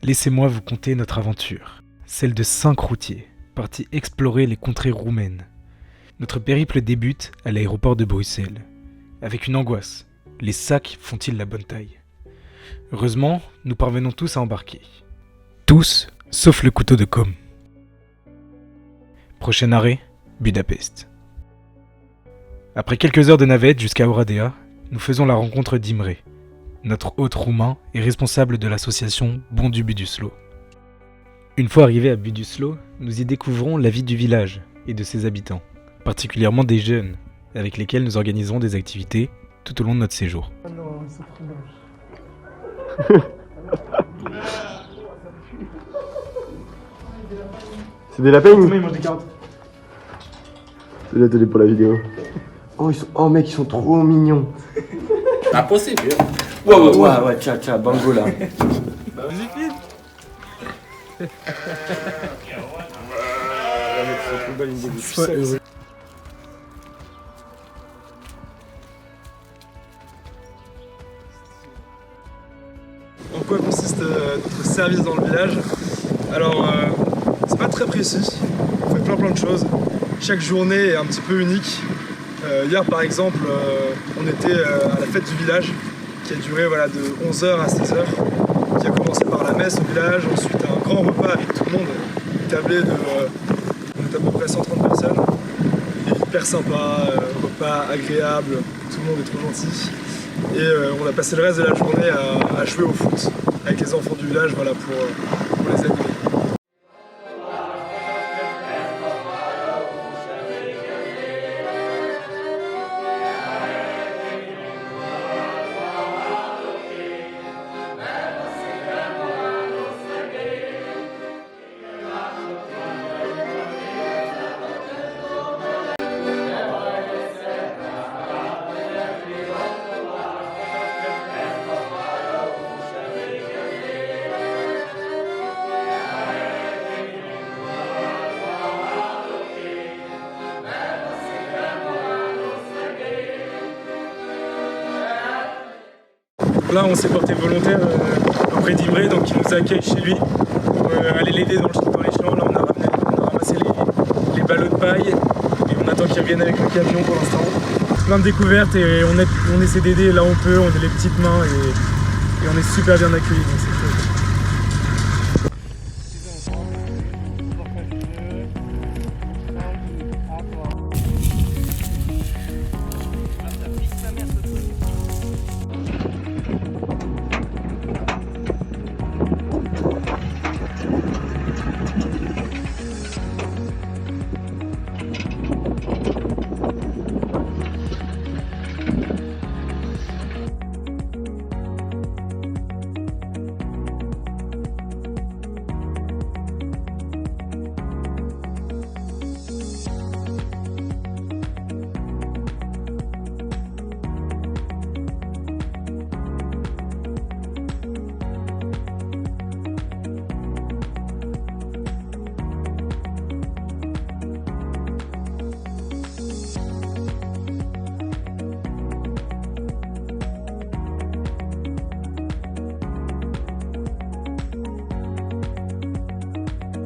laissez-moi vous conter notre aventure, celle de 5 routiers, partis explorer les contrées roumaines. Notre périple débute à l'aéroport de Bruxelles, avec une angoisse. Les sacs font-ils la bonne taille? Heureusement, nous parvenons tous à embarquer. Tous, sauf le couteau de com'. Prochain arrêt, Budapest. Après quelques heures de navette jusqu'à Oradea, nous faisons la rencontre d'Imre, notre hôte roumain et responsable de l'association Bon du Buduslo. Une fois arrivés à Buduslo, nous y découvrons la vie du village et de ses habitants, particulièrement des jeunes, avec lesquels nous organisons des activités tout au long de notre séjour. Ah non, ils sont trop moches. C'est des lapins? Ils mangent des carottes. C'est désolé pour la vidéo. Oh mec, ils sont trop mignons. Impossible. Ouais, tcha, bango là. En quoi consiste notre service dans le village? Alors, c'est pas très précis, on fait plein de choses. Chaque journée est un petit peu unique. Hier par exemple, on était à la fête du village qui a duré de 11h à 16h, qui a commencé par la messe au village, ensuite un grand repas avec tout le monde, tablé de on est à peu près 130 personnes. Hyper sympa, repas agréable, tout le monde est trop gentil. Et on a passé le reste de la journée à jouer au foot avec les enfants du village pour les animer. Là, on s'est porté volontaire auprès d'Imre, donc il nous accueille chez lui pour aller l'aider dans les champs. Là, on a ramassé les ballots de paille et on attend qu'ils reviennent avec le camion pour l'instant. Plein de découvertes et on essaie d'aider là où on peut, on a les petites mains et on est super bien accueillis, donc c'est chouette.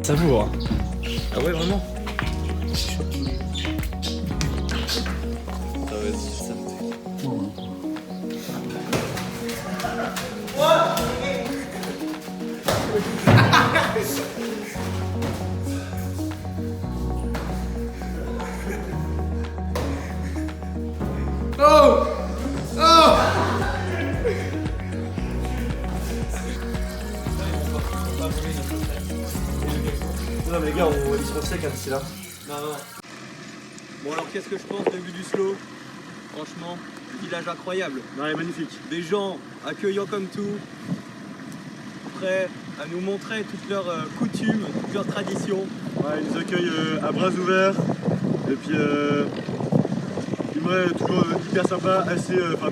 Savoure. Ah ouais, vraiment? Ça va être ça. Oh! Oh! Non mais les gars, on va se faire sec d'ici là. Non. Bon alors qu'est-ce que je pense de Buduslo? Franchement, village incroyable. Non, elle est magnifique. Des gens accueillants comme tout, prêts à nous montrer toutes leurs coutumes, toutes leurs traditions. Ouais, ils nous accueillent à bras ouverts. Et puis, Imre toujours hyper sympa,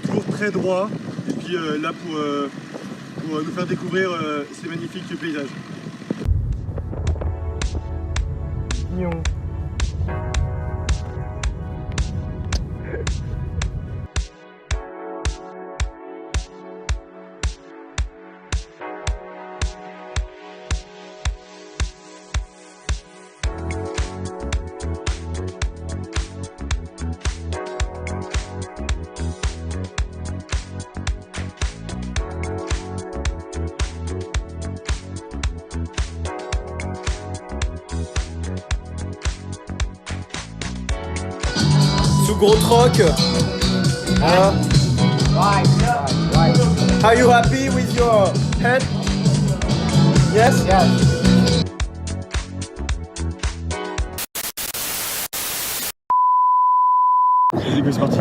toujours très droit. Et puis là pour nous faire découvrir ces magnifiques paysages. Mignon. gros troc. Voilà. Are you happy with your head? Yes? Vas-y, go, c'est parti.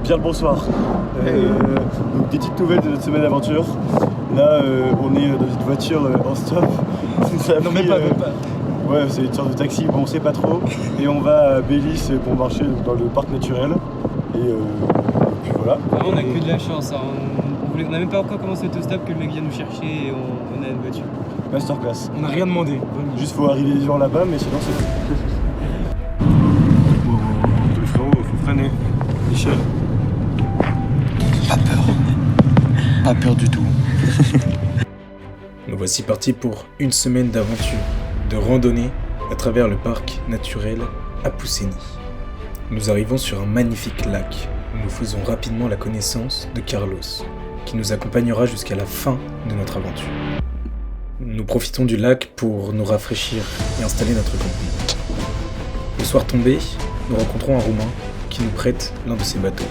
Bien le bonsoir. Donc des petites nouvelles de notre semaine d'aventure. Là, on est dans une voiture en stop. Non, mais pas. Ouais, c'est une sorte de taxi, bon, on sait pas trop. Et on va à Bélis pour marcher donc, dans le parc naturel. Et puis voilà. On a que de la chance, hein. On n'a même pas encore commencé l'autostop que le mec vient nous chercher et on a une voiture. Masterclass. On n'a rien demandé. Juste faut arriver les gens là-bas, mais sinon c'est bon. Le frérot, faut freiner. Michel. Pas peur du tout. Nous voici partis pour une semaine d'aventure, de randonnée à travers le parc naturel Apuseni. Nous arrivons sur un magnifique lac. Nous faisons rapidement la connaissance de Carlos, qui nous accompagnera jusqu'à la fin de notre aventure. Nous profitons du lac pour nous rafraîchir et installer notre camping. Le soir tombé, nous rencontrons un Roumain qui nous prête l'un de ses bateaux.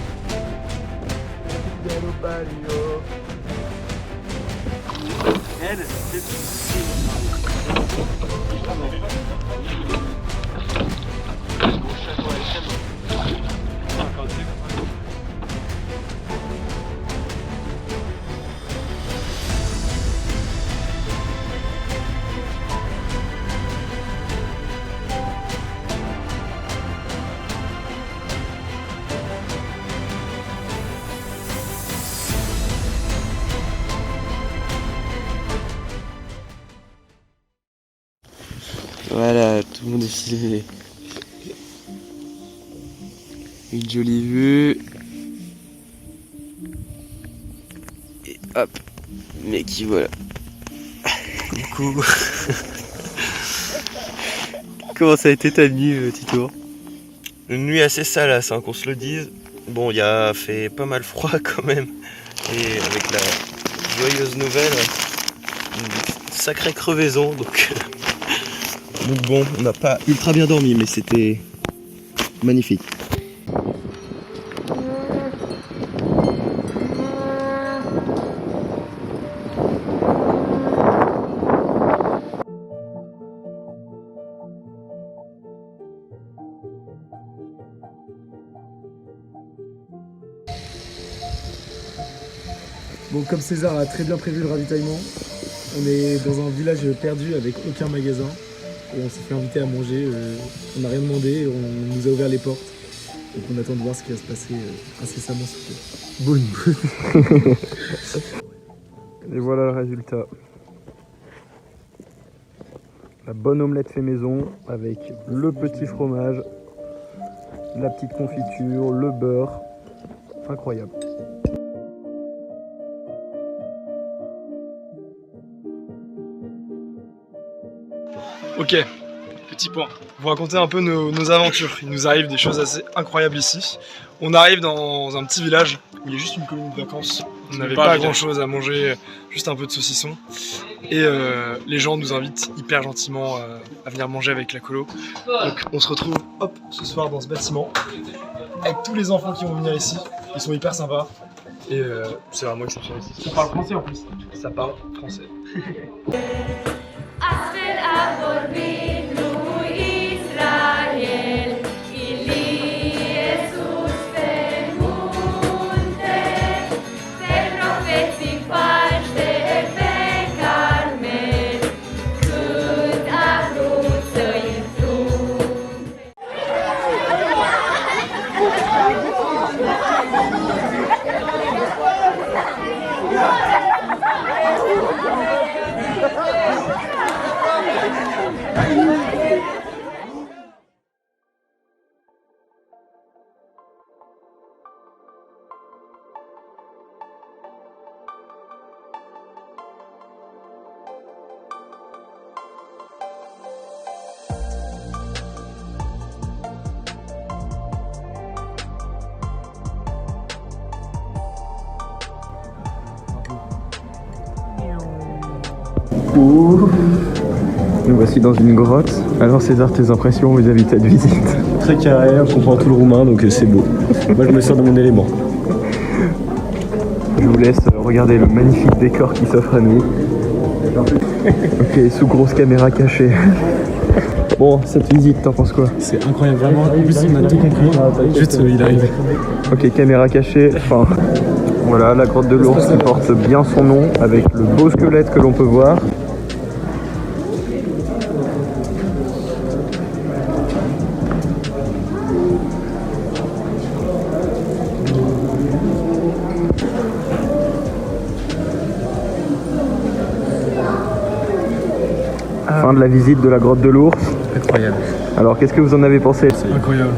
Voilà, tout le monde est filmé. Une jolie vue. Et hop, mais qui voilà. Coucou. Comment ça a été ta nuit, Tito? Une nuit assez salace, hein, qu'on se le dise. Bon, il a fait pas mal froid quand même. Et avec la joyeuse nouvelle, une sacrée crevaison. Donc bon, on n'a pas ultra bien dormi, mais c'était magnifique. Bon, comme César a très bien prévu le ravitaillement, on est dans un village perdu avec aucun magasin. Et on s'est fait inviter à manger, on n'a rien demandé, on nous a ouvert les portes. Donc on attend de voir ce qui va se passer incessamment sous peu. Boum. Et voilà le résultat. La bonne omelette fait maison avec le petit fromage, la petite confiture, le beurre. Incroyable. Ok, petit point. Vous raconter un peu nos aventures. Il nous arrive des choses assez incroyables ici. On arrive dans un petit village où il y a juste une colonie de vacances. On n'avait pas grand chose à manger, juste un peu de saucisson. Et les gens nous invitent hyper gentiment à venir manger avec la colo. Donc on se retrouve ce soir dans ce bâtiment avec tous les enfants qui vont venir ici. Ils sont hyper sympas. Et c'est vraiment exceptionnel ici. Ça parle français en plus. Ça parle français. Astfel a vorbit lui Israel, Ili Iisus pe munte, pe profeții falși de pe Carmel, cât a vrut să-i înfrunte. Nous voici dans une grotte. Alors César, tes impressions vis-à-vis de cette visite? Très carré, on comprend tout le roumain, donc c'est beau. Moi je me sors de mon élément. Je vous laisse regarder le magnifique décor qui s'offre à nous. Ok, sous grosse caméra cachée. Bon, cette visite, t'en penses quoi? C'est incroyable, vraiment. En plus, on a tout compris. Juste, il arrive. Ok, caméra cachée, fin. Voilà, la grotte de l'ours qui porte bien son nom avec le beau squelette que l'on peut voir. Fin de la visite de la grotte de l'ours. Incroyable. Alors, qu'est-ce que vous en avez pensé? Incroyable.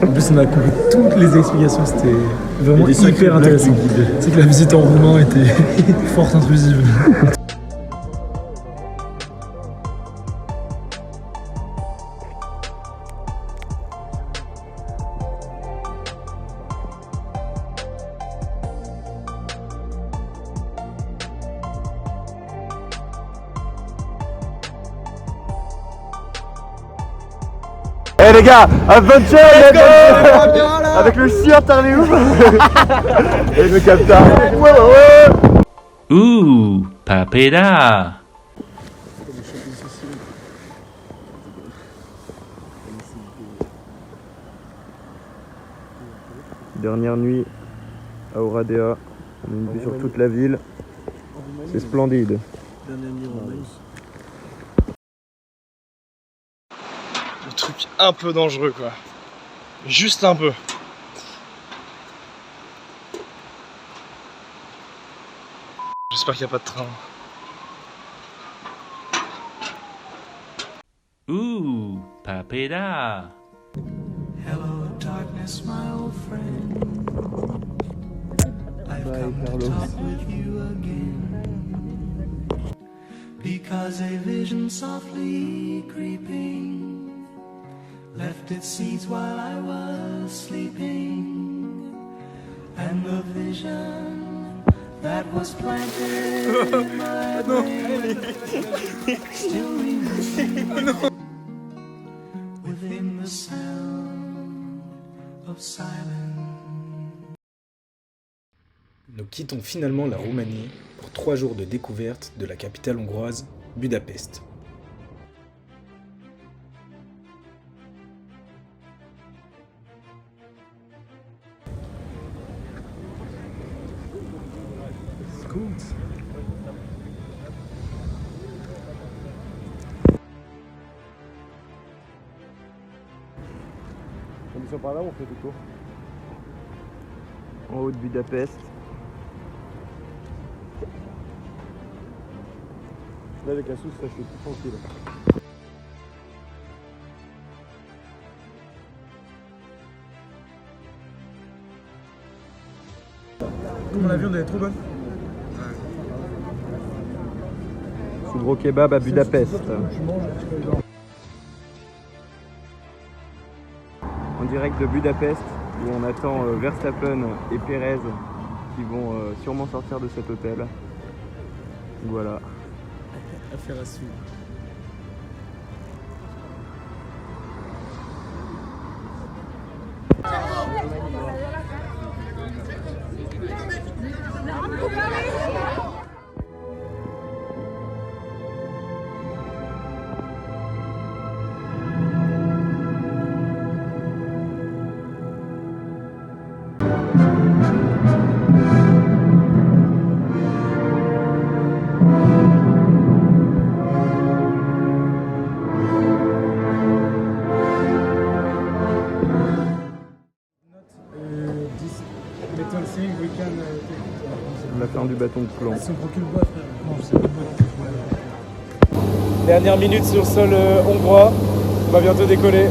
En plus, on a compris toutes les explications, c'était vraiment hyper intéressant. C'est que la visite en roumain était fort intrusive. Eh les gars, adventure avec le chien Tarléouf et le captain. Ouh, papeda. Dernière nuit à Oradea, on a une vue sur toute la ville, c'est splendide. Le truc un peu dangereux quoi. Juste un peu. J'espère qu'il n'y a pas de train. Ouh, papeda. Hello darkness, my old friend. I've come to talk with you again. Because a vision softly creeping left its seeds while I was sleeping. And the vision that was planted in my brain still remains within the sound of silence. Nous quittons finalement la Roumanie pour 3 jours de découverte de la capitale hongroise, Budapest. Comme ça par là, on fait tout tour. En haut de Budapest. Là avec la sauce, ça fait tout tranquille. Comment la viande elle est trop bonne. Soubro kebab à Budapest. En direct de Budapest, où on attend Verstappen et Perez qui vont sûrement sortir de cet hôtel. Voilà. Affaire à suivre. La fin du bâton de plomb. Dernière minute sur le sol hongrois, on va bientôt décoller.